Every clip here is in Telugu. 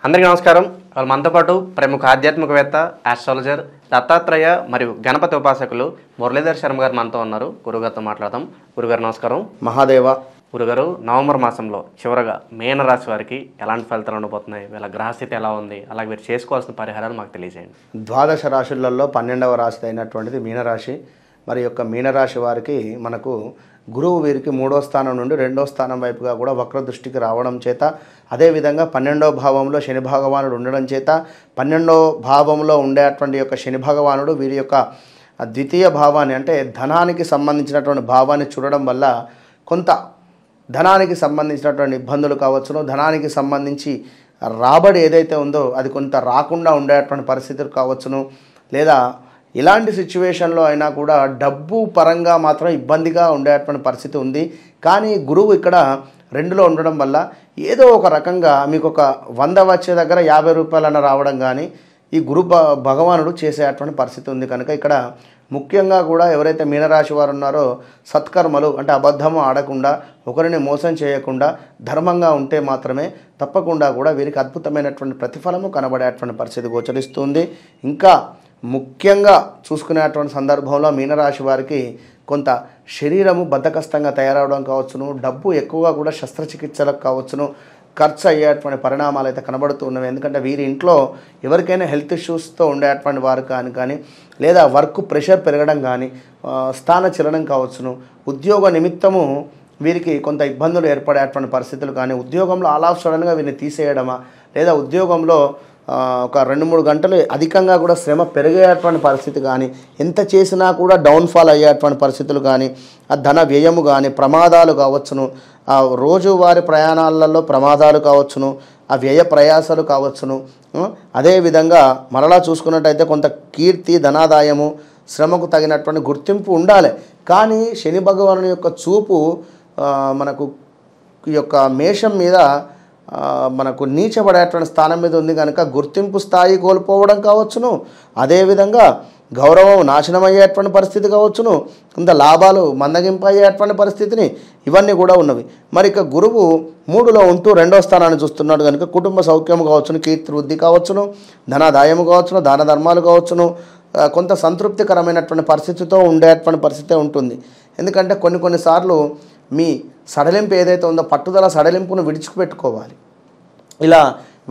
అందరికీ నమస్కారం. మనతో పాటు ప్రముఖ ఆధ్యాత్మికవేత్త, ఆస్ట్రాలజర్, దత్తాత్రేయ మరియు గణపతి ఉపాసకులు మురళీధర్ శర్మ గారు మనతో ఉన్నారు. గురుగారితో మాట్లాడదాం. గురుగారు నమస్కారం. మహాదేవ. గురుగారు, నవంబర్ మాసంలో చివరగా మీనరాశి వారికి ఎలాంటి ఫలితాలు ఉండబోతున్నాయి, వీళ్ళ గ్రహస్థితి ఎలా ఉంది, అలాగే మీరు చేసుకోవాల్సిన పరిహారాలు మాకు తెలియజేయండి. ద్వాదశ రాశులలో 12వ రాశి అయినటువంటిది మీనరాశి. మరి యొక్క మీనరాశి వారికి మనకు గురువు వీరికి 3వ స్థానం నుండి 2వ స్థానం వైపుగా కూడా వక్ర దృష్టికి రావడం చేత, అదేవిధంగా 12వ భావంలో శని భగవానుడు ఉండడం చేత, 12వ భావంలో ఉండేటువంటి యొక్క శని భగవానుడు వీరి యొక్క ద్వితీయ భావాన్ని అంటే ధనానికి సంబంధించినటువంటి భావాన్ని చూడడం వల్ల కొంత ధనానికి సంబంధించినటువంటి ఇబ్బందులు కావచ్చును, ధనానికి సంబంధించి రాబడి ఏదైతే ఉందో అది కొంత రాకుండా ఉండేటువంటి పరిస్థితులు కావచ్చును, లేదా ఇలాంటి సిచ్యువేషన్లో అయినా కూడా డబ్బు పరంగా మాత్రం ఇబ్బందిగా ఉండేటువంటి పరిస్థితి ఉంది. కానీ గురువు ఇక్కడ 2లో ఉండడం వల్ల ఏదో ఒక రకంగా మీకు ఒక 100 వచ్చే దగ్గర 50 రూపాయలన్న రావడం కానీ ఈ గురు భగవానుడు చేసేటువంటి పరిస్థితి ఉంది. కనుక ఇక్కడ ముఖ్యంగా కూడా ఎవరైతే మీనరాశి వారు ఉన్నారో సత్కర్మలు అంటే అబద్ధము ఆడకుండా, ఒకరిని మోసం చేయకుండా ధర్మంగా ఉంటే మాత్రమే తప్పకుండా కూడా వీరికి అద్భుతమైనటువంటి ప్రతిఫలము కనబడేటువంటి పరిస్థితి గోచరిస్తుంది. ఇంకా ముఖ్యంగా చూసుకునేటువంటి సందర్భంలో మీనరాశి వారికి కొంత శరీరము బద్ధకస్తంగా తయారవడం కావచ్చును, డబ్బు ఎక్కువగా కూడా శస్త్రచికిత్సలకు కావచ్చును ఖర్చు అయ్యేటువంటి పరిణామాలు అయితే కనబడుతూ ఉన్నవి. ఎందుకంటే వీరి ఇంట్లో ఎవరికైనా హెల్త్ ఇష్యూస్తో ఉండేటువంటి వారు కానీ లేదా వర్క్ ప్రెషర్ పెరగడం కానీ, స్థాన చలనం కావచ్చును, ఉద్యోగ నిమిత్తము వీరికి కొంత ఇబ్బందులు ఏర్పడేటువంటి పరిస్థితులు కానీ, ఉద్యోగంలో ఆల్ ఆఫ్ సడన్గా వీరిని తీసేయడమా, లేదా ఉద్యోగంలో ఒక 2-3 గంటలు అధికంగా కూడా శ్రమ పెరిగేటువంటి పరిస్థితి కానీ, ఎంత చేసినా కూడా డౌన్ఫాల్ అయ్యేటువంటి పరిస్థితులు కానీ, ఆ ధన వ్యయము కానీ, ప్రమాదాలు కావచ్చును, ఆ రోజువారి ప్రయాణాలలో ప్రమాదాలు కావచ్చును, ఆ వ్యయ ప్రయాసాలు కావచ్చును. అదేవిధంగా మరలా చూసుకున్నట్టయితే కొంత కీర్తి, ధనాదాయము, శ్రమకు తగినటువంటి గుర్తింపు ఉండాలి. కానీ శని భగవానుని యొక్క చూపు మనకు ఈ యొక్క మేషం మీద మనకు నీచబడేటువంటి స్థానం మీద ఉంది కనుక గుర్తింపు స్థాయి కోల్పోవడం కావచ్చును, అదేవిధంగా గౌరవం నాశనం అయ్యేటువంటి పరిస్థితి కావచ్చును, కొంత లాభాలు మందగింపు అయ్యేటువంటి పరిస్థితిని ఇవన్నీ కూడా ఉన్నవి. మరి ఇక గురువు 3లో ఉంటూ 2వ స్థానాన్ని చూస్తున్నాడు కనుక కుటుంబ సౌఖ్యము కావచ్చును, కీర్తి వృద్ధి కావచ్చును, ధనాదాయము కావచ్చును, దాన ధర్మాలు కావచ్చును, కొంత సంతృప్తికరమైనటువంటి పరిస్థితితో ఉండేటువంటి పరిస్థితే ఉంటుంది. ఎందుకంటే కొన్నిసార్లు మీ సడలింపు ఏదైతే ఉందో పట్టుదల సడలింపును విడిచిపెట్టుకోవాలి. ఇలా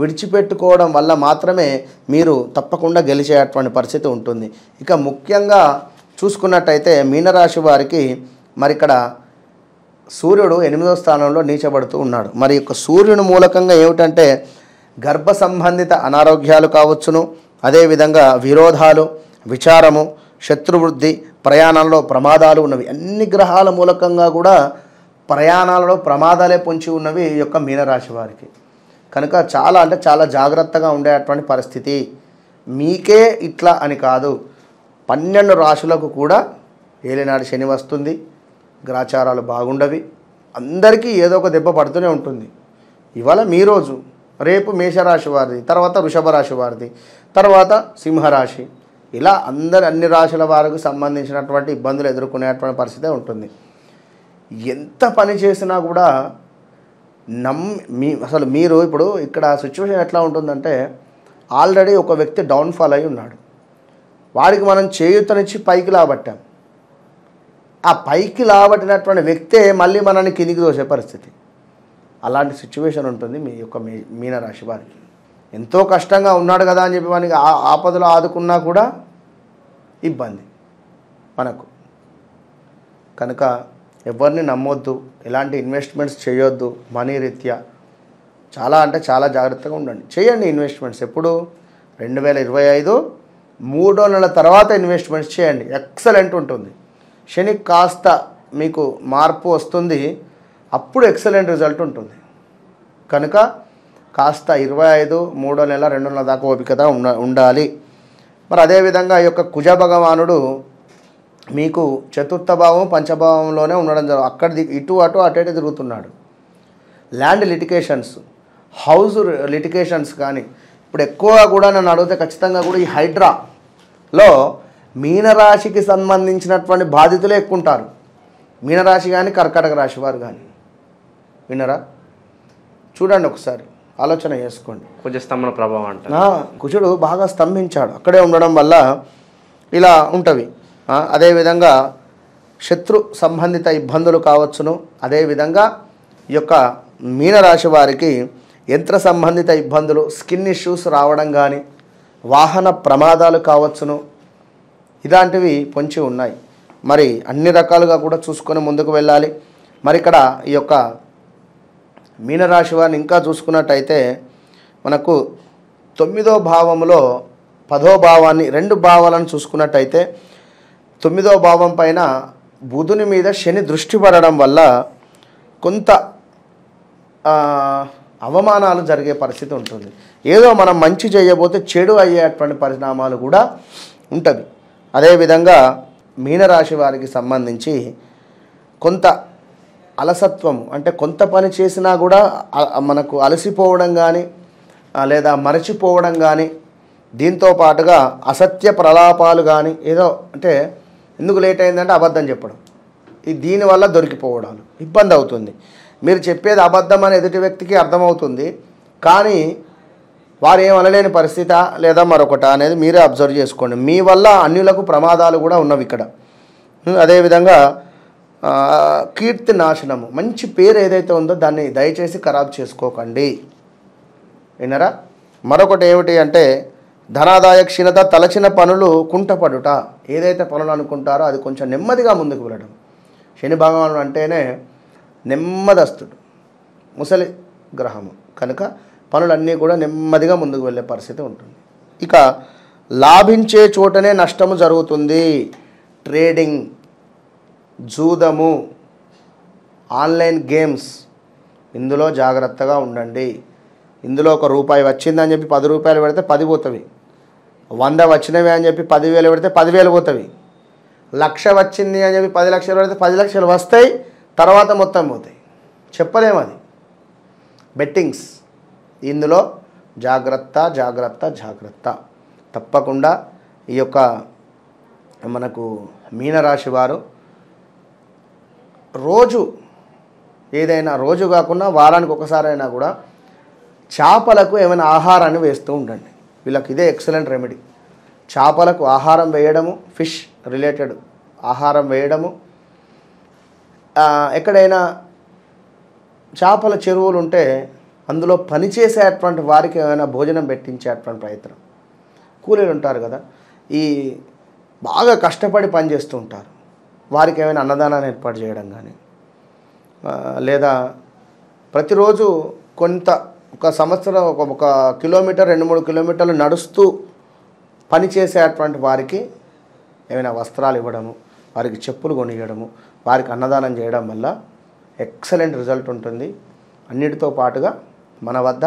విడిచిపెట్టుకోవడం వల్ల మాత్రమే మీరు తప్పకుండా గెలిచేటువంటి పరిస్థితి ఉంటుంది. ఇక ముఖ్యంగా చూసుకున్నట్టయితే మీనరాశి వారికి మరి ఇక్కడ సూర్యుడు 8వ స్థానంలో నీచబడుతూ ఉన్నాడు. మరి యొక్క సూర్యుని మూలకంగా ఏమిటంటే గర్భ సంబంధిత అనారోగ్యాలు కావచ్చును, అదేవిధంగా విరోధాలు, విచారము, శత్రువృద్ధి, ప్రయాణంలో ప్రమాదాలు ఉన్నవి. అన్ని గ్రహాల మూలకంగా కూడా ప్రయాణాలలో ప్రమాదాలే పొంచి ఉన్నవి ఈ యొక్క మీనరాశి వారికి. కనుక చాలా జాగ్రత్తగా ఉండేటువంటి పరిస్థితి. మీకే ఇట్లా అని కాదు, 12 రాశులకు కూడా ఏలినాడు శని వస్తుంది, గ్రాచారాలు బాగుండవి, అందరికీ ఏదో ఒక దెబ్బ పడుతూనే ఉంటుంది. ఇవాళ మీ రోజు, రేపు మేషరాశి వారిది, తర్వాత వృషభ రాశి వారిది, తర్వాత సింహరాశి, ఇలా అన్ని రాశుల వారికి సంబంధించినటువంటి ఇబ్బందులు ఎదుర్కొనేటువంటి పరిస్థితే ఉంటుంది. ఎంత పని చేసినా కూడా అసలు మీరు ఇప్పుడు ఇక్కడ సిచ్యువేషన్ ఎట్లా ఉంటుందంటే ఆల్రెడీ ఒక వ్యక్తి డౌన్ఫాల్ అయి ఉన్నాడు, వాడికి మనం చేయూతనిచ్చి పైకి లాబట్టాం, ఆ పైకి లాబట్టినటువంటి వ్యక్తే మళ్ళీ మనల్ని కిందికి దోసే పరిస్థితి. అలాంటి సిచ్యువేషన్ ఉంటుంది మీ యొక్క మీనరాశి వారికి. ఎంతో కష్టంగా ఉన్నాడు కదా అని చెప్పి మనకి ఆపదలో ఆదుకున్నా కూడా ఇబ్బంది మనకు. కనుక ఎవరిని నమ్మొద్దు, ఎలాంటి ఇన్వెస్ట్మెంట్స్ చేయొద్దు. మనీ రీత్యా చాలా జాగ్రత్తగా ఉండండి. చేయండి ఇన్వెస్ట్మెంట్స్. ఎప్పుడు 2025 3వ నెల తర్వాత ఇన్వెస్ట్మెంట్స్ చేయండి, ఎక్సలెంట్ ఉంటుంది. శని కాస్త మీకు మార్పు వస్తుంది, అప్పుడు ఎక్సలెంట్ రిజల్ట్ ఉంటుంది. కనుక కాస్త 25, 3వ నెల, 2వ నెల దాకా ఓపికగా ఉండాలి. మరి అదేవిధంగా ఈ యొక్క కుజ భగవానుడు మీకు 4వ భావం, 5వ భావంలోనే ఉండడం జరుగుతుంది. అక్కడిది ఇటు అటు తిరుగుతున్నాడు. ల్యాండ్ లిటికేషన్స్, హౌస్ లిటికేషన్స్ కానీ ఇప్పుడు ఎక్కువగా కూడా నన్ను అడిగితే ఖచ్చితంగా కూడా ఈ హైడ్రాలో మీనరాశికి సంబంధించినటువంటి బాధితులే ఎక్కువ ఉంటారు. మీనరాశి కానీ కర్కాటక రాశి వారు కానీ వినరా? చూడండి ఒకసారి. ఆలోచన చేసుకోండి. కుజస్తంభన ప్రభావం అంట. కుజుడు బాగా స్తంభించాడు, అక్కడే ఉండడం వల్ల ఇలా ఉంటవి. అదేవిధంగా శత్రు సంబంధిత ఇబ్బందులు కావచ్చును. అదేవిధంగా ఈ యొక్క మీనరాశి వారికి యంత్ర సంబంధిత ఇబ్బందులు, స్కిన్ ఇష్యూస్ రావడం కానీ, వాహన ప్రమాదాలు కావచ్చును, ఇలాంటివి పొంచి ఉన్నాయి. మరి అన్ని రకాలుగా కూడా చూసుకొని ముందుకు వెళ్ళాలి. మరి ఇక్కడ ఈ యొక్క మీనరాశి వారిని ఇంకా చూసుకున్నట్టయితే మనకు 9వ భావంలో 10వ భావాన్ని, 2 భావాలను చూసుకున్నట్టయితే 9వ భావం పైన బుధుని మీద శని దృష్టి పడడం వల్ల కొంత అవమానాలు జరిగే పరిస్థితి ఉంటుంది. ఏదో మనం మంచి చేయబోతే చెడు అయ్యేటువంటి పరిణామాలు కూడా ఉంటుంది. అదేవిధంగా మీనరాశి వారికి సంబంధించి కొంత అలసత్వం, అంటే కొంత పని చేసినా కూడా మనకు అలసిపోవడం కానీ లేదా మరచిపోవడం కానీ, దీంతో పాటుగా అసత్య ప్రలాపాలు కానీ, ఏదో అంటే ఎందుకు లేట్ అయిందంటే అబద్ధం చెప్పడం, దీనివల్ల దొరికిపోవడాలు ఇబ్బంది అవుతుంది. మీరు చెప్పేది అబద్ధం అని ఎదుటి వ్యక్తికి అర్థమవుతుంది, కానీ వారు ఏమనలేని పరిస్థితి లేదా మరొకట అనేది మీరే అబ్జర్వ్ చేసుకోండి. మీ వల్ల అన్యులకు ప్రమాదాలు కూడా ఉన్నవి ఇక్కడ. అదేవిధంగా కీర్తి నాశనము, మంచి పేరు ఏదైతే ఉందో దాన్ని దయచేసి ఖరాబ్ చేసుకోకండి, వినరా. మరొకటి ఏమిటి అంటే ధనాదాయ క్షీణత, తలచిన పనులు కుంటపడుట, ఏదైతే పనులు అనుకుంటారో అది కొంచెం నెమ్మదిగా ముందుకు వెళ్ళడం. శని భగవానుడు అంటేనే నెమ్మదస్తుడు, ముసలి గ్రహము కనుక పనులన్నీ కూడా నెమ్మదిగా ముందుకు వెళ్ళే పరిస్థితి ఉంటుంది. ఇక లాభించే చోటనే నష్టము జరుగుతుంది. ట్రేడింగ్, జూదము, ఆన్లైన్ గేమ్స్, ఇందులో జాగ్రత్తగా ఉండండి. ఇందులో ₹1 వచ్చిందని చెప్పి ₹10 పెడితే 10 పోతవి, 100 వచ్చినవి అని చెప్పి 10,000 పెడితే 10,000 పోతవి, 1,00,000 వచ్చింది అని చెప్పి 10 లక్షలు పెడితే 10 లక్షలు వస్తాయి, తర్వాత మొత్తం పోతాయి, చెప్పలేము. అది బెట్టింగ్స్, ఇందులో జాగ్రత్త జాగ్రత్త జాగ్రత్త. తప్పకుండా ఈ యొక్క మనకు మీనరాశి వారు రోజు ఏదైనా, రోజు కాకుండా వారానికి ఒకసారైనా కూడా చేపలకు ఏమైనా ఆహారాన్ని వేస్తూ ఉండండి. వీళ్ళకి ఇదే ఎక్సలెంట్ రెమెడీ. చేపలకు ఆహారం వేయడము, ఫిష్ రిలేటెడ్ ఆహారం వేయడము, ఎక్కడైనా చేపల చెరువులు ఉంటే అందులో పనిచేసేటువంటి వారికి ఏమైనా భోజనం పెట్టించేటువంటి ప్రయత్నం. కూలీలు ఉంటారు కదా, ఈ బాగా కష్టపడి పనిచేస్తూ ఉంటారు, వారికి ఏమైనా అన్నదానాన్ని ఏర్పాటు చేయడం కానీ, లేదా ప్రతిరోజు కొంత ఒక సంవత్సరం ఒక కిలోమీటర్ 2-3 కిలోమీటర్లు నడుస్తూ పనిచేసేటువంటి వారికి ఏమైనా వస్త్రాలు ఇవ్వడము, వారికి చెప్పులు కొనియడము, వారికి అన్నదానం చేయడం వల్ల ఎక్సలెంట్ రిజల్ట్ ఉంటుంది. అన్నిటితో పాటుగా మన వద్ద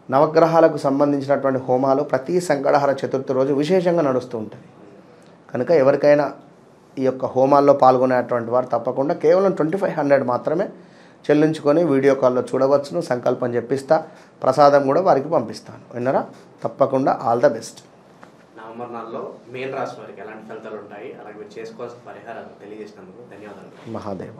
నవగ్రహాలకు సంబంధించినటువంటి హోమాలు ప్రతి సంకటహర చతుర్థి రోజు విశేషంగా నడుస్తూ ఉంటుంది. కనుక ఎవరికైనా ఈ యొక్క హోమాల్లో పాల్గొనేటువంటి వారు తప్పకుండా కేవలం 2500 మాత్రమే చెల్లించుకొని వీడియో కాల్లో చూడవచ్చును. సంకల్పం చెప్పిస్తా, ప్రసాదం కూడా వారికి పంపిస్తాను, విన్నరా. తప్పకుండా ఆల్ ద బెస్ట్. నవంబర్ 4లో మీన రాశి వారికి ఎలాంటి ఫలితాలు ఉంటాయి, అలాగే మీరు చేసుకోవాల్సిన పరిహారాలు తెలియజేసినందుకు ధన్యవాదాలు. మహాదేవ.